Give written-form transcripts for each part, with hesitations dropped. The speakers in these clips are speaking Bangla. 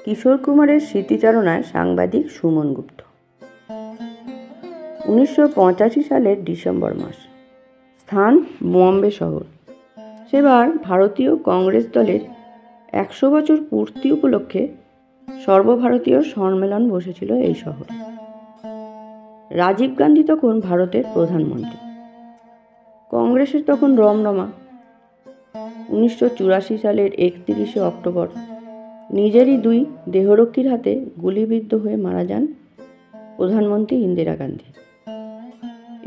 কিশোর কুমারের স্মৃতিচারণায় সাংবাদিক সুমন গুপ্ত। 1985 সালের ডিসেম্বর মাস। স্থান বম্বে শহর। সেবার ভারতীয় কংগ্রেস দলের 100 বছর পূর্তি উপলক্ষে সর্বভারতীয় সম্মেলন বসেছিল এই শহরে। রাজীব গান্ধী তখন ভারতের প্রধানমন্ত্রী। কংগ্রেসের তখন রমরমা। 1984 সালের 31 অক্টোবর নিজেরই 2 দেহরক্ষীর হাতে গুলিবিদ্ধ হয়ে মারা যান প্রধানমন্ত্রী ইন্দিরা গান্ধী।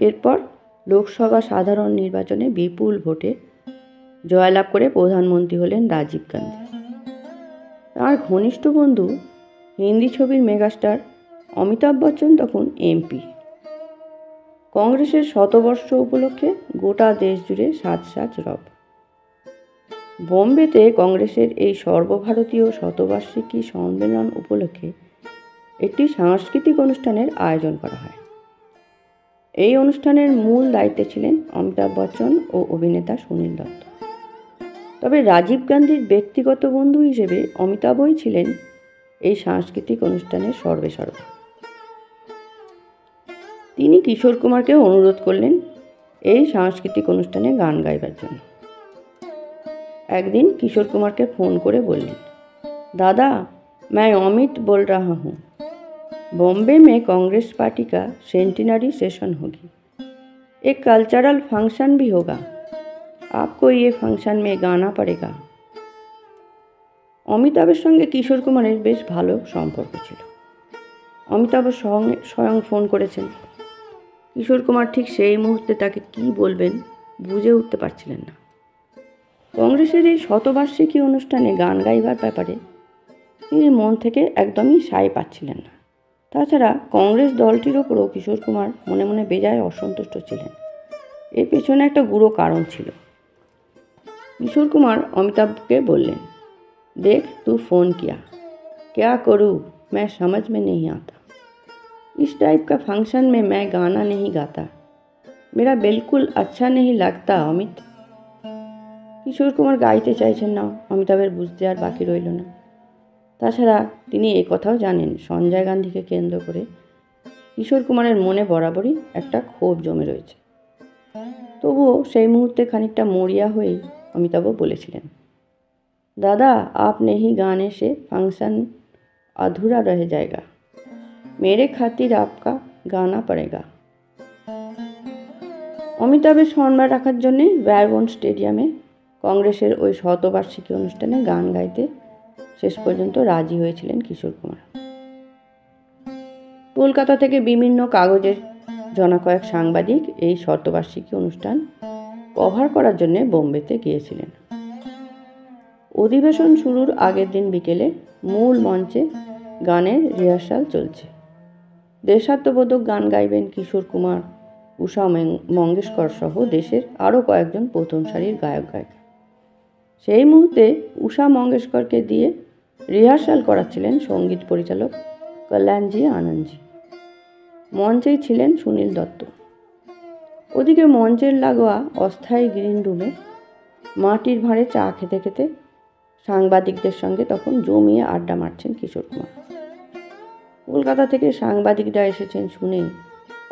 এরপর লোকসভা সাধারণ নির্বাচনে বিপুল ভোটে জয়লাভ করে প্রধানমন্ত্রী হলেন রাজীব গান্ধী। তার ঘনিষ্ঠ বন্ধু হিন্দি ছবির মেগাস্টার অমিতাভ বচ্চন তখন এমপি। কংগ্রেসের শতবর্ষ উপলক্ষে গোটা দেশ জুড়ে সাজ রব। বোম্বেতে কংগ্রেসের এই সর্বভারতীয় শতবার্ষিকী সম্মেলন উপলক্ষে একটি সাংস্কৃতিক অনুষ্ঠানের আয়োজন করা হয়। এই অনুষ্ঠানের মূল দায়িত্বে ছিলেন অমিতাভ বচ্চন ও অভিনেতা সুনীল দত্ত। তবে রাজীব গান্ধীর ব্যক্তিগত বন্ধু হিসেবে অমিতাভই ছিলেন এই সাংস্কৃতিক অনুষ্ঠানের সর্বেসর্বা। তিনি কিশোর কুমারকে অনুরোধ করলেন এই সাংস্কৃতিক অনুষ্ঠানে গান গাইবার জন্য। একদিন किशोर कुमार के फोन करे बोलें, दादा मैं अमित बोल रहा हूँ, बॉम्बे में कांग्रेस पार्टी का सेंटिनरी सेशन होगी, एक कल्चरल फंक्शन भी होगा, आपको ये फंक्शन में गाना पड़ेगा। অমিতাভের সঙ্গে কিশোর কুমারের বেশ ভালো সম্পর্ক ছিল। অমিতাভ স্বয়ং ফোন করেছেন। কিশোর কুমার ঠিক সেই মুহূর্তে তাকে কি বলবেন বুঝে উঠতে পারছিলেন না। কংগ্রেসের এই শতবার্ষিকী অনুষ্ঠানে গান গাইবার ব্যাপারে তিনি মন থেকে একদমই সায় পাচ্ছিলেন না। তাছাড়া কংগ্রেস দলটির ওপরও কিশোর কুমার মনে মনে বেজায় অসন্তুষ্ট ছিলেন। এর পেছনে একটা গুঁড়ো কারণ ছিল। কিশোর কুমার অমিতাভকে বললেন, देख तू फ़ोन किया, क्या करूँ मैं समझ में नहीं आता, इस टाइप का फंक्शन में मैं गाना नहीं गाता, मेरा बिल्कुल अच्छा नहीं लगता अमित। কিশোর কুমার গাইতে চাইছেন না, অমিতাভের বুঝতে আর বাকি রইল না। তাছাড়া তিনি এই কথাও জানেন সঞ্জয় গান্ধীকে কেন্দ্র করে কিশোর কুমারের মনে বরাবরই একটা ক্ষোভ জমে রয়েছে। তবুও সেই মুহূর্তে খানিকটা মরিয়া হয়েই অমিতাভ বলেছিলেন, दादा आप नहीं गाने से फंक्शन अधूरा रह जाएगा, मेरे खातिर आपका गाना पड़ेगा। অমিতাভের সম্মান রাখার জন্যে ব্যারবন স্টেডিয়ামে কংগ্রেসের ওই শতবার্ষিকী অনুষ্ঠানে গান গাইতে শেষ পর্যন্ত রাজি হয়েছিলেন কিশোর কুমার। কলকাতা থেকে বিভিন্ন কাগজের জনা কয়েক সাংবাদিক এই শতবার্ষিকী অনুষ্ঠান কভার করার জন্য বোম্বেতে গিয়েছিলেন। অধিবেশন শুরুর আগের দিন বিকেলে মূল মঞ্চে গানের রিহার্সাল চলছে। দেশাত্মবোধক গান গাইবেন কিশোর কুমার, উষা মঙ্গেশকর সহ দেশের আরও কয়েকজন প্রথম সারির গায়ক গায়িকা। সেই মুহূর্তে উষা মঙ্গেশকরকে দিয়ে রিহার্সাল করাচ্ছিলেন সঙ্গীত পরিচালক কল্যাণজি আনন্দজি। মঞ্চেই ছিলেন সুনীল দত্ত। ওদিকে মঞ্চের লাগোয়া অস্থায়ী গ্রিন রুমে মাটির ভাঁড়ে চা খেতে খেতে সাংবাদিকদের সঙ্গে তখন জমিয়ে আড্ডা মারছেন কিশোর কুমার। কলকাতা থেকে সাংবাদিকরা এসেছেন শুনে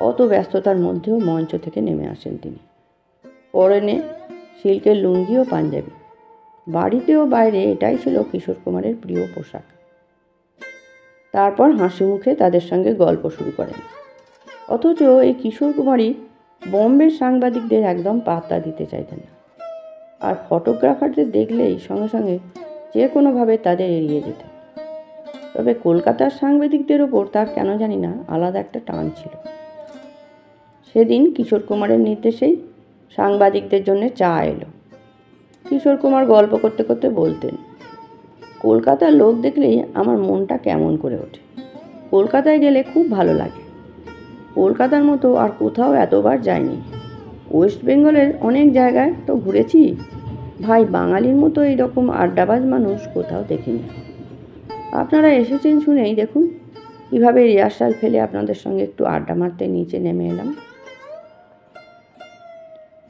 অত ব্যস্ততার মধ্যেও মঞ্চ থেকে নেমে আসেন তিনি। পরনে সিল্কের লুঙ্গি ও পাঞ্জাবি। বাড়িতেও বাইরে এটাই ছিল কিশোর কুমারের প্রিয় পোশাক। তারপর হাসি মুখে তাদের সঙ্গে গল্প শুরু করেন। অথচ এই কিশোর কুমারই বোম্বের সাংবাদিকদের একদম পাত্তা দিতে চাইতেন না। আর ফটোগ্রাফারদের দেখলেই সঙ্গে সঙ্গে যে কোনোভাবে তাদের এড়িয়ে যেতেন। তবে কলকাতার সাংবাদিকদের ওপর তার কেন জানি না আলাদা একটা টান ছিল। সেদিন কিশোর কুমারের নির্দেশেই সাংবাদিকদের জন্য চা এলো। কিশোর কুমার গল্প করতে করতে বলতেন, কলকাতার লোক দেখলেই আমার মনটা কেমন করে ওঠে। কলকাতায় গেলে খুব ভালো লাগে। কলকাতার মতো আর কোথাও এতবার যাইনি। ওয়েস্ট বেঙ্গলের অনেক জায়গায় তো ঘুরেছি, ভাই বাঙালির মতো এইরকম আড্ডাবাজ মানুষ কোথাও দেখিনি। আপনারা এসেছেন শুনেই দেখুন কীভাবে রিহার্সাল ফেলে আপনাদের সঙ্গে একটু আড্ডা মারতে নিচে নেমে এলাম।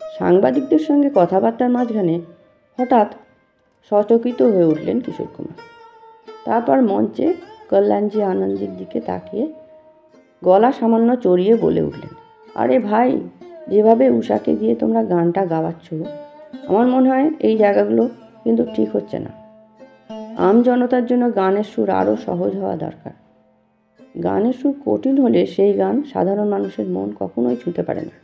সাংবাদিকদের সঙ্গে কথাবার্তার মাঝখানে হঠাৎ সচকিত হয়ে উঠলেন কিশোর কুমার। তারপর মঞ্চে কল্যাণজি আনন্দজির দিকে তাকিয়ে গলা সামান্য চড়িয়ে বলে উঠলেন, আরে ভাই, যেভাবে উষাকে দিয়ে তোমরা গানটা গাওয়াচ্ছ, আমার মনে হয় এই জায়গাগুলো কিন্তু ঠিক হচ্ছে না। আম জনতার জন্য গানের সুর আরও সহজ হওয়া দরকার। গানের সুর কঠিন হলে সেই গান সাধারণ মানুষের মন কখনোই ছুঁতে পারে না।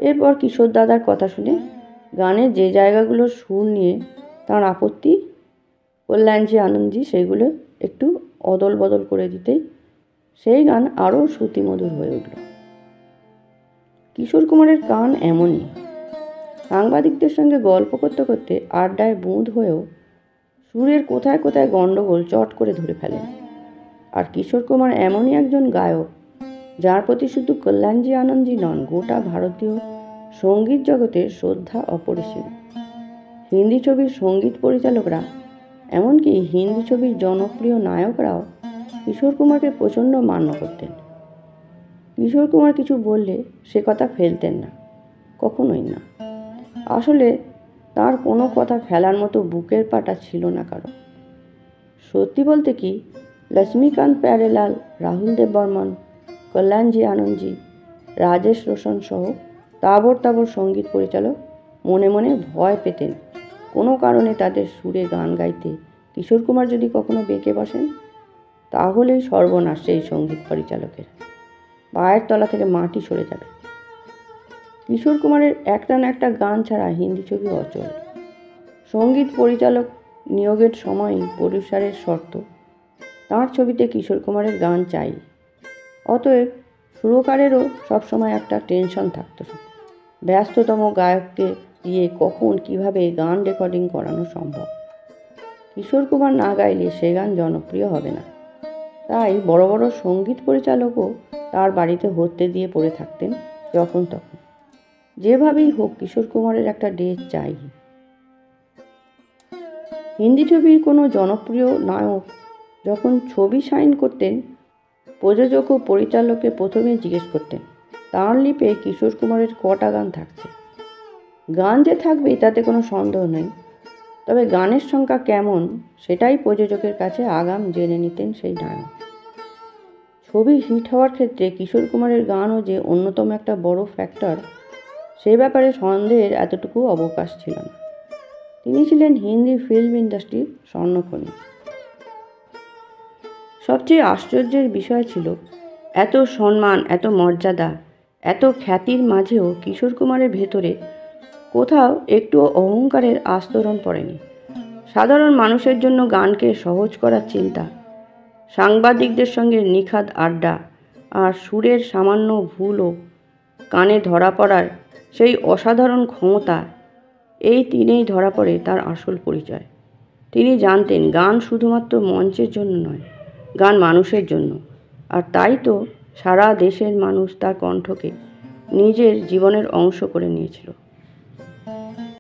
এরপর কিশোর দাদার কথা শুনে গানের যে জায়গাগুলোর সুর নিয়ে তার আপত্তি, কল্যাণজি আনন্দজি সেগুলো একটু অদল বদল করে দিতেই সেই গান আরও শ্রুতিমধুর হয়ে উঠল। কিশোর কুমারের গান এমনই, সাংবাদিকদের সঙ্গে গল্প করতে করতে আড্ডায় বুঁদ হয়েও সুরের কোথায় কোথায় গণ্ডগোল চট করে ধরে ফেলেন। আর কিশোর কুমার এমনই একজন গায়ক যার প্রতি শুধু কল্যাণজি আনন্দজি নন, গোটা ভারতীয় সঙ্গীত জগতের শ্রদ্ধা অপরিসীম। হিন্দি ছবির সঙ্গীত পরিচালকরা, এমনকি হিন্দি ছবির জনপ্রিয় নায়করাও কিশোর কুমারকে প্রচণ্ড মান্য করতেন। কিশোর কুমার কিছু বললে সে কথা ফেলতেন না, কখনোই না। আসলে তার কোনো কথা ফেলার মতো বুকের পাটা ছিল না কারো। সত্যি বলতে কি, লক্ষ্মীকান্ত প্যারেলাল, রাহুল দেব বর্মন, কল্যাণজি আনন্দজি, রাজেশ রোশন সহ তাবর তাবর সঙ্গীত পরিচালক মনে মনে ভয় পেতেন কোনো কারণে তাদের সুরে গান গাইতে কিশোর কুমার যদি কখনো বেঁকে বসেন, তাহলেই সর্বনাশ সেই সঙ্গীত পরিচালকের, পায়ের তলা থেকে মাটি সরে যাবে। কিশোর কুমারের একটা না একটা গান ছাড়া হিন্দি ছবি অচল। সঙ্গীত পরিচালক নিয়োগের সময়ই প্রডিউসারের শর্ত, তাঁর ছবিতে কিশোর কুমারের গান চাই। অতএব সুরকারেরও সবসময় একটা টেনশন থাকতো, ব্যস্ততম গায়ককে দিয়ে কখন কিভাবে গান রেকর্ডিং করানো সম্ভব। কিশোর কুমার না গাইলে সে গান জনপ্রিয় হবে না। তাই বড় বড় সঙ্গীত পরিচালকও তার বাড়িতে হতে দিয়ে পড়ে থাকতেন যখন তখন, যেভাবেই হোক কিশোর কুমারের একটা ডেট চাই। হিন্দি ছবির কোনো জনপ্রিয় নায়ক যখন ছবি সাইন করতেন, প্রযোজক ও পরিচালককে প্রথমে জিজ্ঞেস করতেন তাঁর লিপে কিশোর কুমারের কটা গান থাকছে। গান যে থাকবেই তাতে কোনো সন্দেহ নেই, তবে গানের সংখ্যা কেমন সেটাই প্রযোজকের কাছে আগাম জেনে নিতেন সেই নায়ক। ছবি হিট হওয়ার ক্ষেত্রে কিশোর কুমারের গানও যে অন্যতম একটা বড় ফ্যাক্টর, সে ব্যাপারে সন্দেহের এতটুকু অবকাশ ছিল না। তিনি ছিলেন হিন্দি ফিল্ম ইন্ডাস্ট্রির স্বর্ণখনি। সবচেয়ে আশ্চর্যের বিষয় ছিল, এত সম্মান, এত মর্যাদা, এত খ্যাতির মাঝেও কিশোর কুমারের ভেতরে কোথাও একটুও অহংকারের আস্তরণ পড়েনি। সাধারণ মানুষের জন্য গানকে সহজ করার চিন্তা, সাংবাদিকদের সঙ্গে নিখাদ আড্ডা, আর সুরের সামান্য ভুলও কানে ধরা পড়ার সেই অসাধারণ ক্ষমতা, এই তিনেই ধরা পড়ে তার আসল পরিচয়। তিনি জানতেন গান শুধুমাত্র মঞ্চের জন্য নয়, গান মানুষের জন্য। আর তাই তো সারা দেশের মানুষ তার কণ্ঠকে নিজের জীবনের অংশ করে নিয়েছিল।